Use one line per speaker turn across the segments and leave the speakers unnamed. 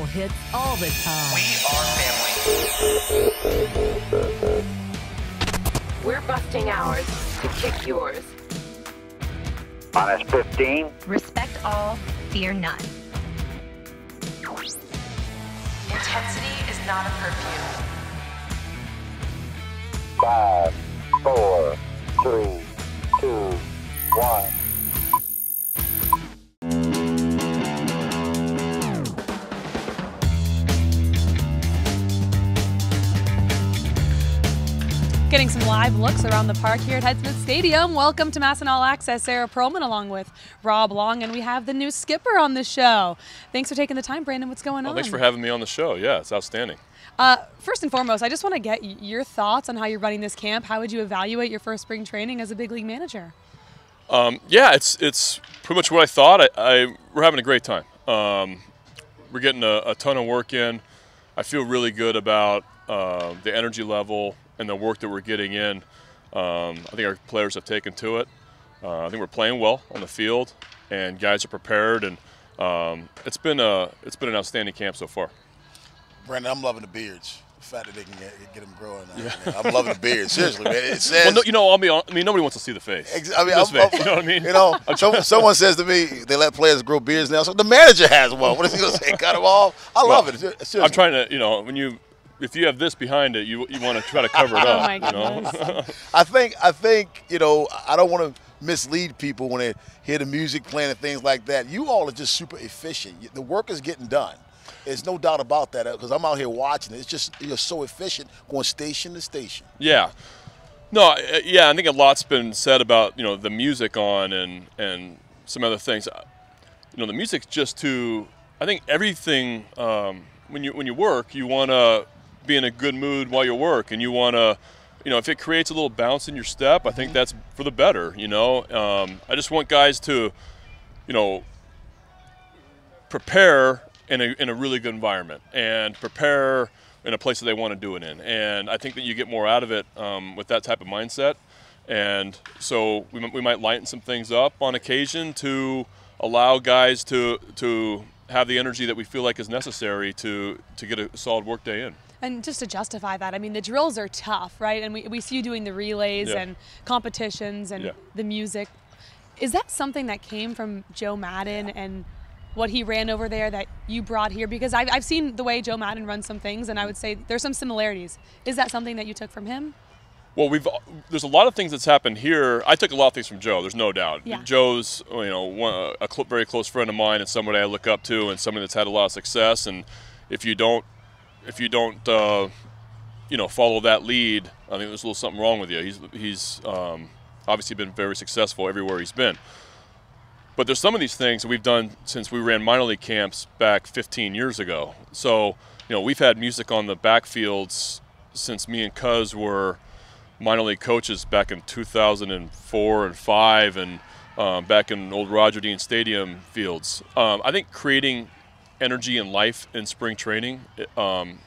hits all the time.
We are family.
We're busting ours to kick yours.
Minus 15.
Respect all, fear none.
Intensity is not a curfew.
5, 4, 3, 2, 1.
Getting some live looks around the park here at Hyde Stadium. Welcome to MASN All Access. Sara Perlman along with Rob Long, and we have the new skipper on the show. Thanks for taking the time, Brandon. What's going on?
Thanks for having me on the show. Yeah, it's outstanding.
First and foremost, I just want to get your thoughts on how you're running this camp. How would you evaluate your first spring training as a big league manager?
Yeah, it's pretty much what I thought. We're having a great time. We're getting a ton of work in. I feel really good about the energy level and the work that we're getting in. I think our players have taken to it. I think we're playing well on the field, and guys are prepared. And it's been an outstanding camp so far.
Brandon, I'm loving the beards. The fact that they can get them growing. Yeah. I'm loving the beard. Seriously, man. It says.
Well, no, you know, nobody wants to see the face.
I mean,
you know what I mean?
You know, someone says to me, they let players grow beards now. So the manager has one. What is he going to say? Cut them off? I love it. Seriously.
I'm trying to, you know, if you have this behind it, you want to try to cover it up.
Oh my goodness.
You know?
I think, you know, I don't want to mislead people when they hear the music playing and things like that. You all are just super efficient. The work is getting done. There's no doubt about that because I'm out here watching it. It's just you're so efficient going station to station.
Yeah. No, yeah, I think a lot's been said about, you know, the music on and some other things. You know, the music's just I think everything, when you work, you want to be in a good mood while you work, and you want to, you know, if it creates a little bounce in your step, I think that's for the better, you know. I just want guys to, you know, prepare in a really good environment and prepare in a place that they want to do it in. And I think that you get more out of it with that type of mindset. And so we might lighten some things up on occasion to allow guys to have the energy that we feel like is necessary to get a solid work day in.
And just to justify that, I mean, the drills are tough, right? And we see you doing the relays and competitions and the music. Is that something that came from Joe Madden and what he ran over there that you brought here? Because I've seen the way Joe Madden runs some things, and I would say there's some similarities. Is that something that you took from him?
Well, there's a lot of things that's happened here. I took a lot of things from Joe. There's no doubt. Yeah. Joe's, you know, a very close friend of mine and somebody I look up to and somebody that's had a lot of success. And if you don't, you know, follow that lead, I think there's a little something wrong with you. He's obviously been very successful everywhere he's been. But there's some of these things that we've done since we ran minor league camps back 15 years ago. So, you know, we've had music on the backfields since me and Cuz were minor league coaches back in 2004 and 5 and back in old Roger Dean Stadium fields. I think creating energy and life in spring training, and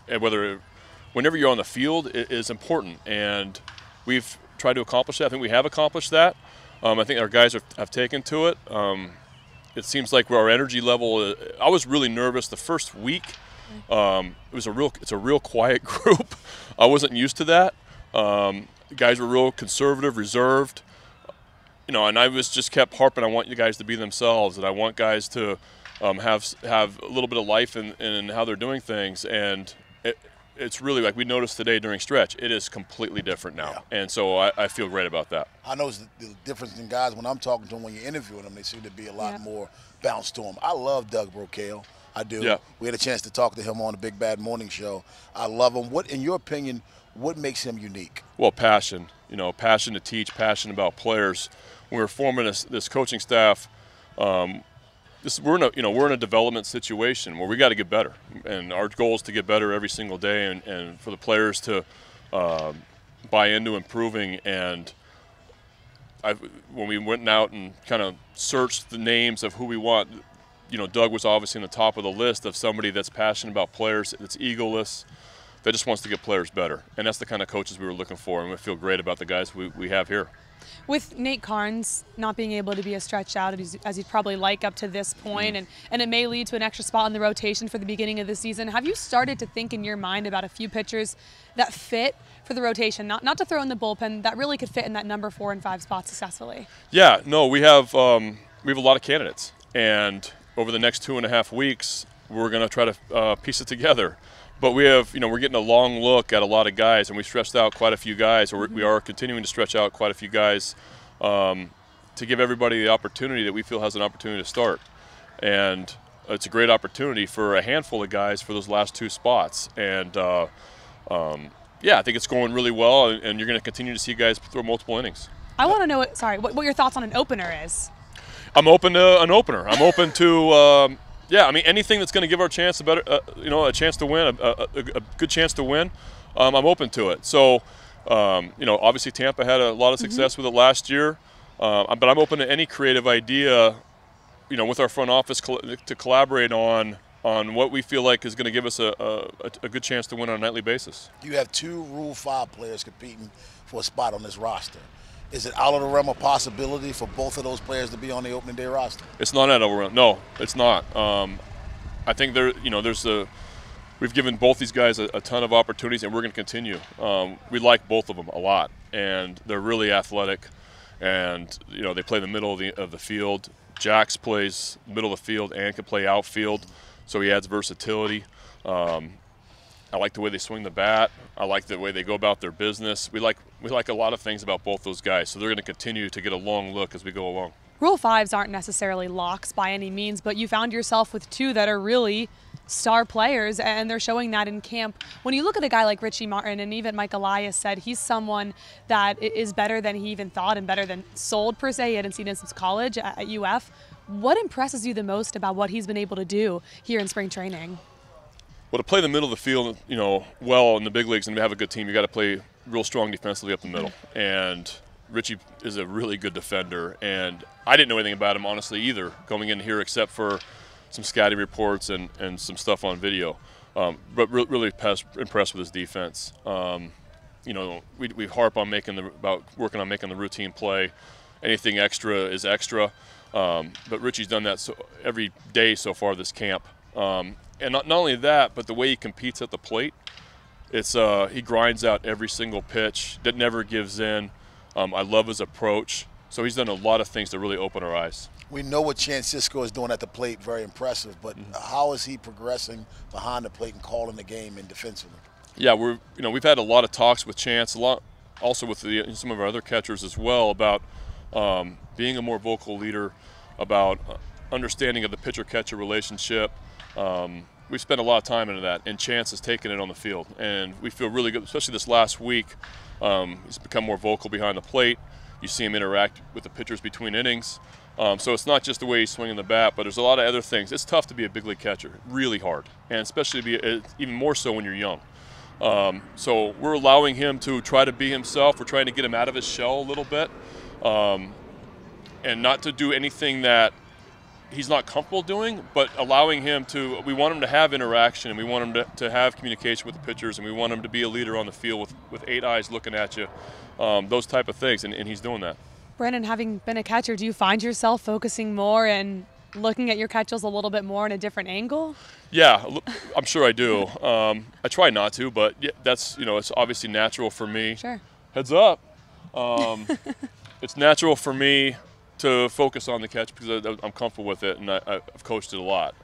whenever you're on the field, is important. And we've tried to accomplish that. I think we have accomplished that. I think our guys have taken to it. It seems like our energy level. I was really nervous the first week. It's a real quiet group. I wasn't used to that. Guys were real conservative, reserved. You know, and I just kept harping. I want you guys to be themselves, and I want guys to have a little bit of life in how they're doing things. And it's really like we noticed today during stretch, it is completely different now. Yeah. And so I feel great about that.
I notice the difference in guys when I'm talking to them, when you're interviewing them, they seem to be a lot more bounce to them. I love Doug Brocail. I do. Yeah. We had a chance to talk to him on the Big Bad Morning Show. I love him. What, in your opinion, what makes him unique?
Well, passion. You know, passion to teach, passion about players. When we're forming this coaching staff, we're in a development situation where we got to get better, and our goal is to get better every single day, and for the players to buy into improving. And when we went out and kind of searched the names of who we want, you know, Doug was obviously in the top of the list of somebody that's passionate about players, that's egoless, that just wants to get players better. And that's the kind of coaches we were looking for, and we feel great about the guys we have here.
With Nate Carnes not being able to be as stretched out as he'd probably like up to this point, and it may lead to an extra spot in the rotation for the beginning of the season, have you started to think in your mind about a few pitchers that fit for the rotation, not to throw in the bullpen, that really could fit in that number 4 and 5 spot successfully?
Yeah, no, we have a lot of candidates, and over the next 2.5 weeks, we're going to try to piece it together. But we have, we're getting a long look at a lot of guys, and we stretched out quite a few guys, or we are continuing to stretch out quite a few guys to give everybody the opportunity that we feel has an opportunity to start. And it's a great opportunity for a handful of guys for those last 2 spots. And, yeah, I think it's going really well, and you're going to continue to see guys throw multiple innings. I want to know,
what your thoughts on an opener is.
I'm open to an opener. I'm open to yeah, I mean, anything that's going to give our chance a chance to win, a good chance to win, I'm open to it. So, obviously Tampa had a lot of success with it last year, but I'm open to any creative idea, with our front office to collaborate on what we feel like is going to give us a good chance to win on a nightly basis.
You have 2 Rule 5 players competing for a spot on this roster. Is it out of the realm of possibility for both of those players to be on the opening day roster?
It's not out of the realm. No, it's not. I think we've given both these guys a ton of opportunities, and we're going to continue. We like both of them a lot, and they're really athletic, and they play in the middle of the field. Jax plays middle of the field and can play outfield, so he adds versatility. I like the way they swing the bat. I like the way they go about their business. We like a lot of things about both those guys, so they're going to continue to get a long look as we go along.
Rule 5s aren't necessarily locks by any means, but you found yourself with 2 that are really star players, and they're showing that in camp. When you look at a guy like Richie Martin, and even Mike Elias said he's someone that is better than he even thought and better than sold per se. He hadn't seen him since college at UF. What impresses you the most about what he's been able to do here in spring training?
Well, to play the middle of the field, well in the big leagues and to have a good team, you got to play real strong defensively up the middle. And Richie is a really good defender, and I didn't know anything about him honestly either going in here, except for some scouting reports and some stuff on video. But really impressed with his defense. We harp on working on making the routine play. Anything extra is extra. But Richie's done that every day so far this camp. And not only that, but the way he competes at the plate, he grinds out every single pitch, that never gives in. I love his approach. So he's done a lot of things to really open our eyes.
We know what Chance Cisco is doing at the plate, very impressive, but how is he progressing behind the plate and calling the game and defensively?
Yeah, we've had a lot of talks with Chance, also with some of our other catchers as well, about being a more vocal leader, about understanding of the pitcher-catcher relationship. We've spent a lot of time into that, and Chance has taken it on the field, and we feel really good, especially this last week. He's become more vocal behind the plate. You see him interact with the pitchers between innings. So it's not just the way he's swinging the bat, but there's a lot of other things. It's tough to be a big league catcher, really hard, and especially even more so when you're young. So we're allowing him to try to be himself. We're trying to get him out of his shell a little bit, and not to do anything that he's not comfortable doing, but allowing him to, we want him to have interaction, and we want him to have communication with the pitchers, and we want him to be a leader on the field with 8 eyes looking at you, those type of things, and he's doing that.
Brandon, having been a catcher, do you find yourself focusing more and looking at your catches a little bit more in a different angle?
Yeah, I'm sure I do. I try not to, but yeah, that's, it's obviously natural for me.
Sure.
Heads up. It's natural for me to focus on the catch because I'm comfortable with it, and I've coached it a lot.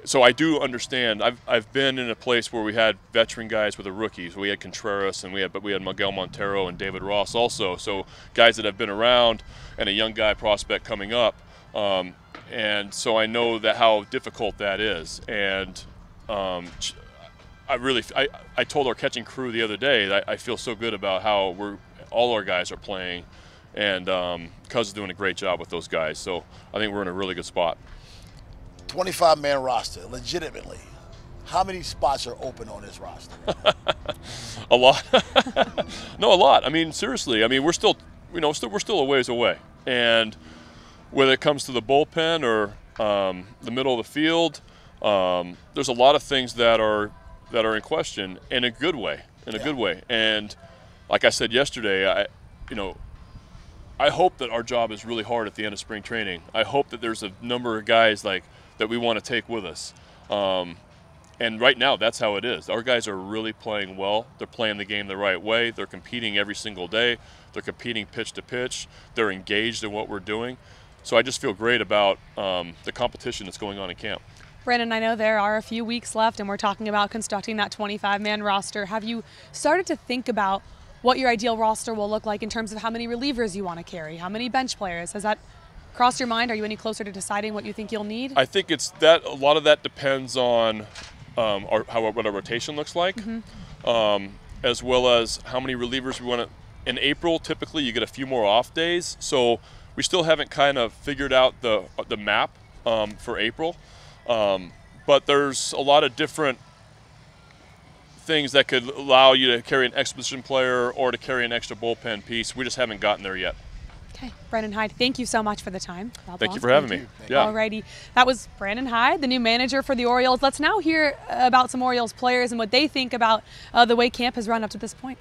So I do understand. I've been in a place where we had veteran guys with the rookies. We had Contreras, and we had Miguel Montero and David Ross also. So guys that have been around, and a young guy prospect coming up. And so I know how difficult that is. And I told our catching crew the other day that I feel so good about how all our guys are playing, and Cuz is doing a great job with those guys. So I think we're in a really good spot.
25-man roster, legitimately. How many spots are open on this roster?
A lot. No, a lot. I mean, seriously. I mean, we're still a ways away. And whether it comes to the bullpen or the middle of the field, there's a lot of things that are that are in question in a good way, good way. And like I said yesterday, I hope that our job is really hard at the end of spring training. I hope that there's a number of guys like that we want to take with us. And right now, that's how it is. Our guys are really playing well. They're playing the game the right way. They're competing every single day. They're competing pitch to pitch. They're engaged in what we're doing. So I just feel great about the competition that's going on in camp.
Brandon, I know there are a few weeks left, and we're talking about constructing that 25-man roster. Have you started to think about what your ideal roster will look like in terms of how many relievers you want to carry, how many bench players? Has that crossed your mind? Are you any closer to deciding what you think you'll need?
I think it's that a lot of that depends on what our rotation looks like, as well as how many relievers we want to. In April, typically you get a few more off days, so we still haven't kind of figured out the map for April. But there's a lot of different things that could allow you to carry an exposition player or to carry an extra bullpen piece. We just haven't gotten there yet.
Okay, Brandon Hyde, thank you so much for the time.
Thank you for having me.
Yeah. Alrighty, that was Brandon Hyde, the new manager for the Orioles. Let's now hear about some Orioles players and what they think about the way camp has run up to this point.